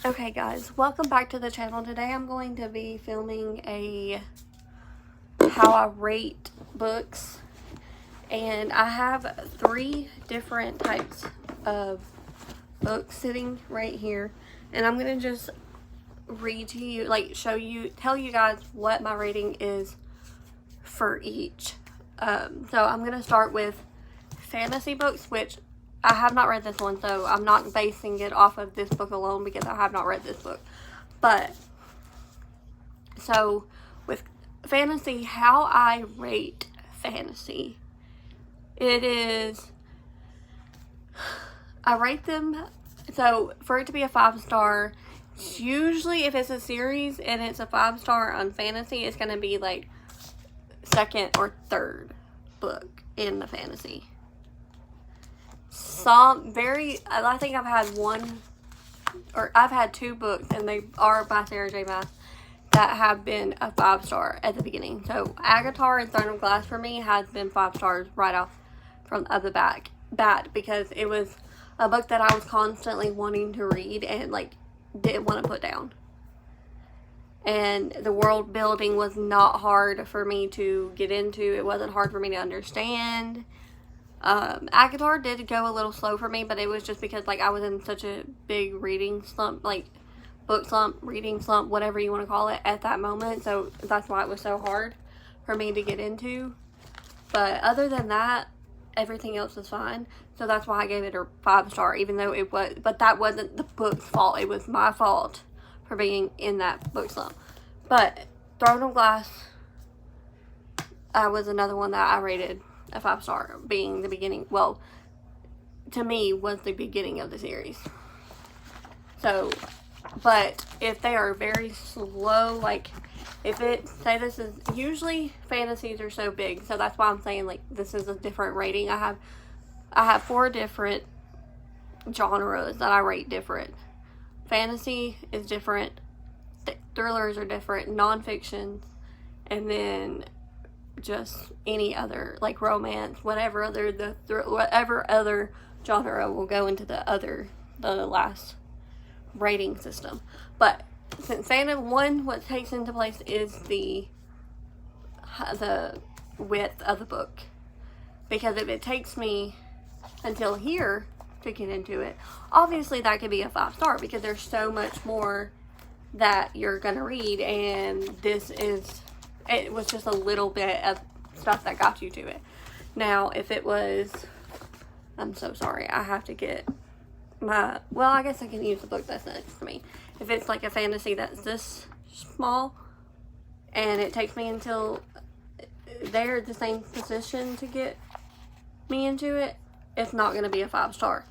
Okay guys, welcome back to the channel. Today I'm going to be filming a how I rate books, and I have 3 different types of books sitting right here, and I'm going to just read to you, tell you guys what my rating is for each. So I'm going to start with fantasy books, which I have not read this one, so I'm not basing it off of this book alone because I have not read this book. But, so, with fantasy, how I rate fantasy, I rate them, so for it to be a 5-star, usually if it's a series and it's a 5-star on fantasy, it's going to be like 2nd or 3rd book in the fantasy. I think I've had 2 books, and they are by Sarah J. Maas, that have been a 5-star at the beginning. So Agatar and Throne of Glass for me has been 5 stars right off from the bat, because it was a book that I was constantly wanting to read and didn't want to put down. And the world building was not hard for me to get into. It wasn't hard for me to understand. Agatar did go a little slow for me, but it was just because I was in such a big reading slump, book slump, reading slump, whatever you want to call it at that moment. So that's why it was so hard for me to get into. But other than that, everything else was fine. So that's why I gave it a 5-star, even though but that wasn't the book's fault. It was my fault for being in that book slump. But Throne of Glass was another one that I rated a 5-star, being the beginning, well, to me, was the beginning of the series. So, but if they are very slow, this is, usually fantasies are so big, so that's why I'm saying, this is a different rating. I have 4 different genres that I rate different. Fantasy is different, thrillers are different, nonfiction, and then just any other, romance, whatever other genre will go into the last rating system. But since what takes into place is the width of the book, because if it takes me until here to get into it, obviously that could be a 5-star, because there's so much more that you're gonna read, and it was just a little bit of stuff that got you to it. Now, if it was, I'm so sorry, I have to get I guess I can use the book that's next to me. If it's a fantasy that's this small, and it takes me until they're the same position to get me into it, it's not going to be a 5-star,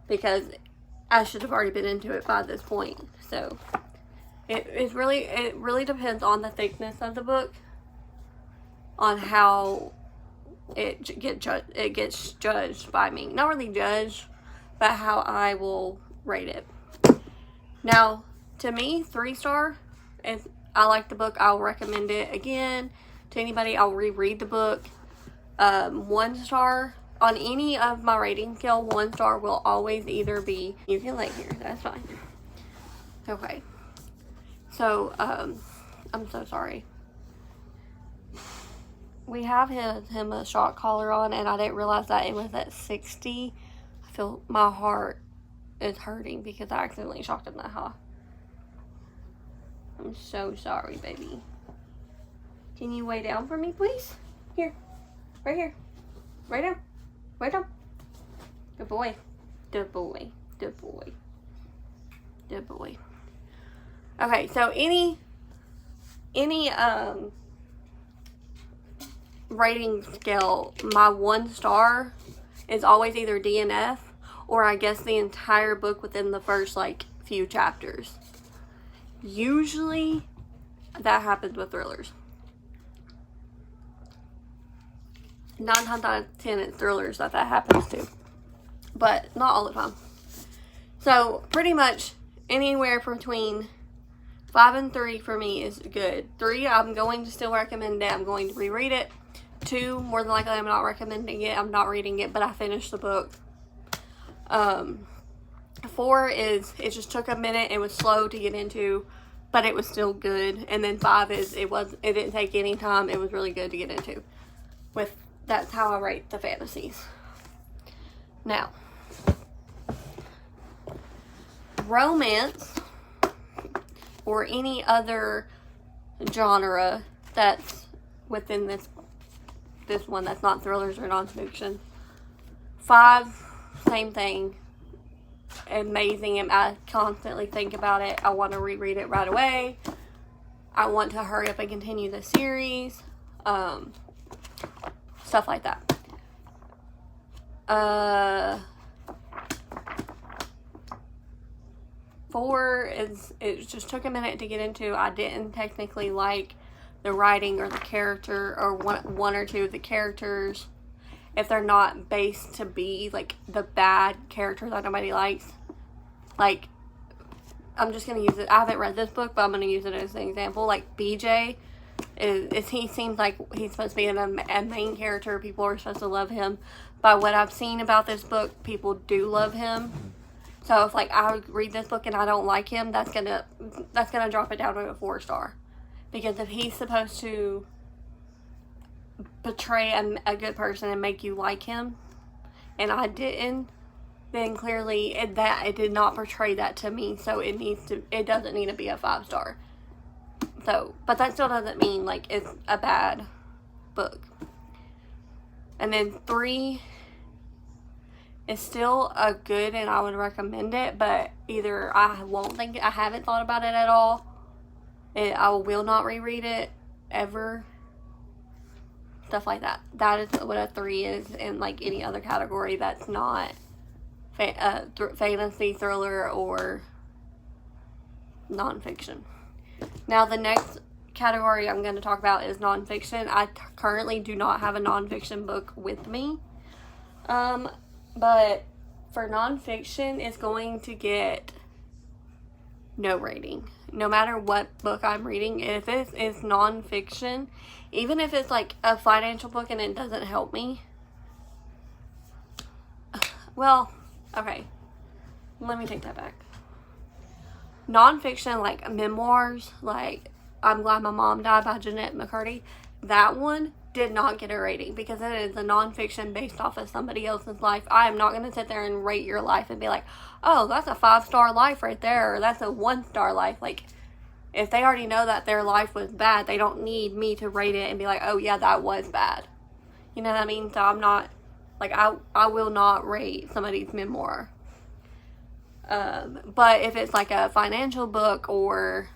because I should have already been into it by this point. So it really depends on the thickness of the book, on how it gets judged by me. Not really judged, but how I will rate it. Now, to me, 3-star, if I like the book, I'll recommend it again to anybody. I'll reread the book. 1-star, on any of my rating scale, 1-star will always either be, you can lay here, that's fine. Okay. So, I'm so sorry. We have him a shock collar on, and I didn't realize that it was at 60. I feel my heart is hurting because I accidentally shocked him that high. I'm so sorry, baby. Can you lay down for me, please? Here. Right here. Right down. Right down. Good boy. Good boy. Good boy. Good boy. Okay, so any rating scale, my 1-star is always either DNF, or I guess the entire book within the first few chapters. Usually that happens with thrillers. 9 times out of 10 it's thrillers that happens to, but not all the time. So pretty much anywhere between 5 and 3 for me is good. 3, I'm going to still recommend it. I'm going to reread it. 2, more than likely, I'm not recommending it. I'm not reading it, but I finished the book. 4 is, it just took a minute. It was slow to get into, but it was still good. And then 5 is, it didn't take any time. It was really good to get into. That's how I rate the fantasies. Now, romance or any other genre that's within this one that's not thrillers or nonfiction. 5, same thing. Amazing, and I constantly think about it. I want to reread it right away. I want to hurry up and continue the series. Stuff like that. 4 is, it just took a minute to get into. I didn't technically like the writing or the character, or one or two of the characters, if they're not based to be like the bad character that nobody likes. Like, I'm just gonna use it. I haven't read this book, but I'm gonna use it as an example. Like BJ he seems like he's supposed to be a main character. People are supposed to love him. By what I've seen about this book, people do love him. So if like I read this book and I don't like him, that's gonna drop it down to a 4-star. Because if he's supposed to portray a good person and make you like him, and I didn't, then clearly it did not portray that to me. So it doesn't need to be a 5-star. So, but that still doesn't mean like it's a bad book. And then 3 is still a good, and I would recommend it, but either I haven't thought about it at all. I will not reread it ever. Stuff like that. That is what a 3 is in like any other category that's not fantasy, thriller, or nonfiction. Now the next category I'm going to talk about is nonfiction. I currently do not have a nonfiction book with me. But for nonfiction, it's going to get no rating. No matter what book I'm reading, if it is nonfiction, even if it's like a financial book and it doesn't help me. Well, okay. Let me take that back. Nonfiction, like memoirs, like I'm Glad My Mom Died by Jeanette McCurdy, that one did not get a rating because it is a nonfiction based off of somebody else's life. I am not going to sit there and rate your life and be like, oh, that's a 5-star life right there, or that's a 1-star life. Like, if they already know that their life was bad, they don't need me to rate it and be like, oh yeah, that was bad. You know what I mean? So I'm not, like, I will not rate somebody's memoir. But if it's like a financial book or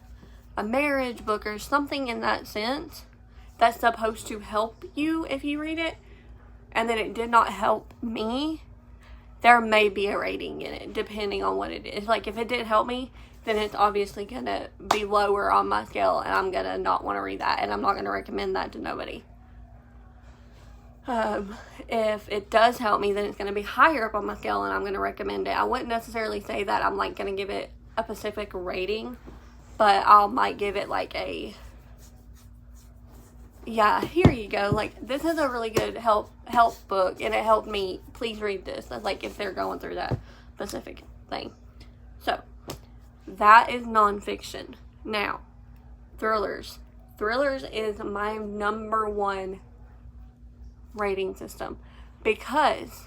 a marriage book or something in that sense that's supposed to help you if you read it, and then it did not help me, there may be a rating in it depending on what it is. Like, if it did help me, then it's obviously gonna be lower on my scale, and I'm gonna not want to read that, and I'm not gonna recommend that to nobody. If it does help me, then it's going to be higher up on my scale, and I'm going to recommend it. I wouldn't necessarily say that I'm like going to give it a specific rating, but I might give it like a, yeah, here you go. Like, this is a really good help book, and it helped me. Please read this. That's like if they're going through that specific thing. So that is nonfiction. Now, thrillers. Thrillers is my number 1 rating system, because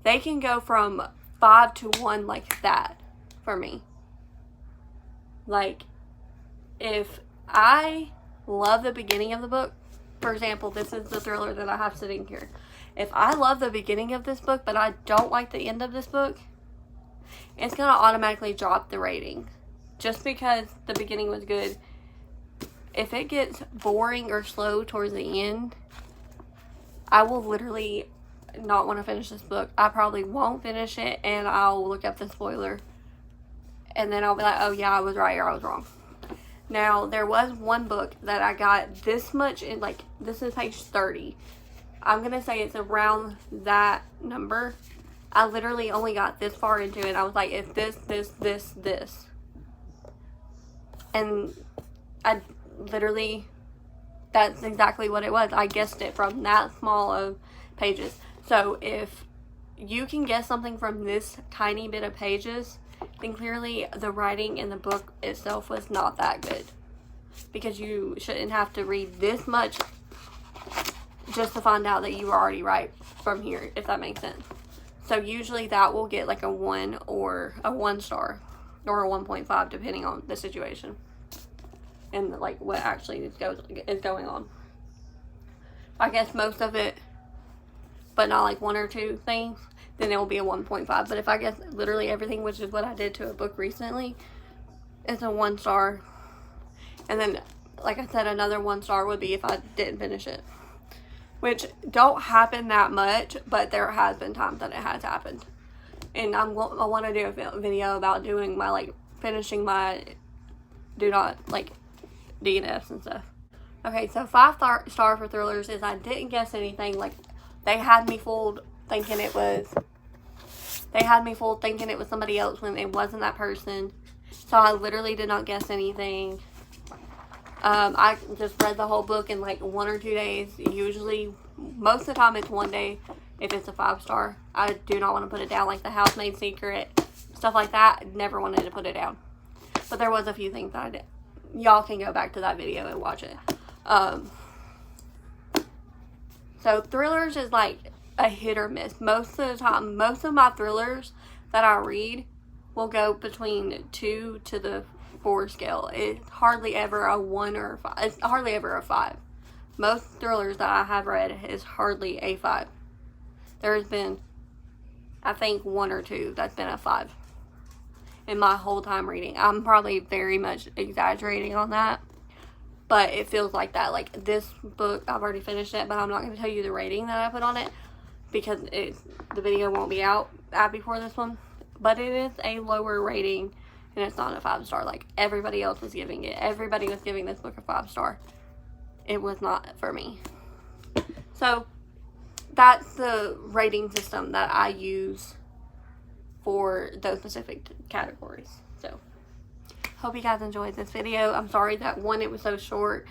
they can go from 5 to 1 like that for me. Like, if I love the beginning of the book, for example, this is the thriller that I have sitting here. If I love the beginning of this book, but I don't like the end of this book, it's going to automatically drop the rating. Just because the beginning was good. If it gets boring or slow towards the end, I will literally not want to finish this book. I probably won't finish it, and I'll look up the spoiler, and then I'll be like, oh yeah, I was right or I was wrong. Now, there was one book that I got this much in, like, this is page 30. I'm going to say it's around that number. I literally only got this far into it. I was like, it's this. And I literally, that's exactly what it was. I guessed it from that small of pages. So if you can guess something from this tiny bit of pages, then clearly the writing in the book itself was not that good. Because you shouldn't have to read this much just to find out that you were already right from here, if that makes sense. So usually that will get like a 1 or a 1 star or a 1.5 depending on the situation and like what actually is going on. I guess most of it, but not like 1 or 2 things, then it will be a 1.5. But if I guess literally everything, which is what I did to a book recently, it's a 1 star. And then, like I said, another 1 star would be if I didn't finish it. Which don't happen that much, but there has been times that it has happened. And I want to do a video about doing my, like, finishing my do not, like, DNFs and stuff. Okay, so 5 star for thrillers is I didn't guess anything. Like, they had me fooled thinking it was somebody else when it wasn't that person. So I literally did not guess anything. I just read the whole book in like 1 or 2 days. Usually, most of the time it's 1 day if it's a 5 star. I do not want to put it down, like the Housemaid Secret, stuff like that. I never wanted to put it down. But there was a few things that I did. Y'all can go back to that video and watch it. So thrillers is like a hit or miss. Most of the time, most of my thrillers that I read will go between 2 to the 4 scale. It's hardly ever a 1 or a 5. It's hardly ever a 5. Most thrillers that I have read is hardly a 5. There's been, I think, 1 or 2 that's been a 5 in my whole time reading. I'm probably very much exaggerating on that, but it feels like that. Like this book, I've already finished it, but I'm not going to tell you the rating that I put on it because the video won't be out before this one. But it is a lower rating. And it's not a 5 star like everybody else was giving it. Everybody was giving this book a 5 star. It was not for me. So, that's the rating system that I use for those specific categories. So, hope you guys enjoyed this video. I'm sorry that 1, it was so short.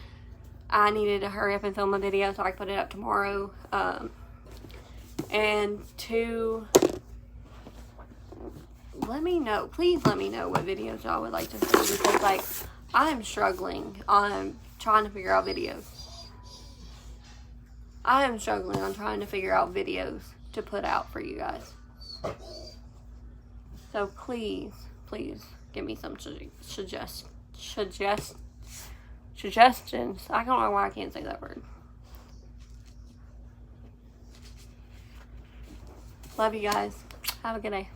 I needed to hurry up and film a video so I could put it up tomorrow. And 2... let me know, please let me know what videos y'all would like to see, because like I am struggling on trying to figure out videos. I am struggling on trying to figure out videos to put out for you guys. So please give me some suggestions. I don't know why I can't say that word. Love you guys. Have a good day.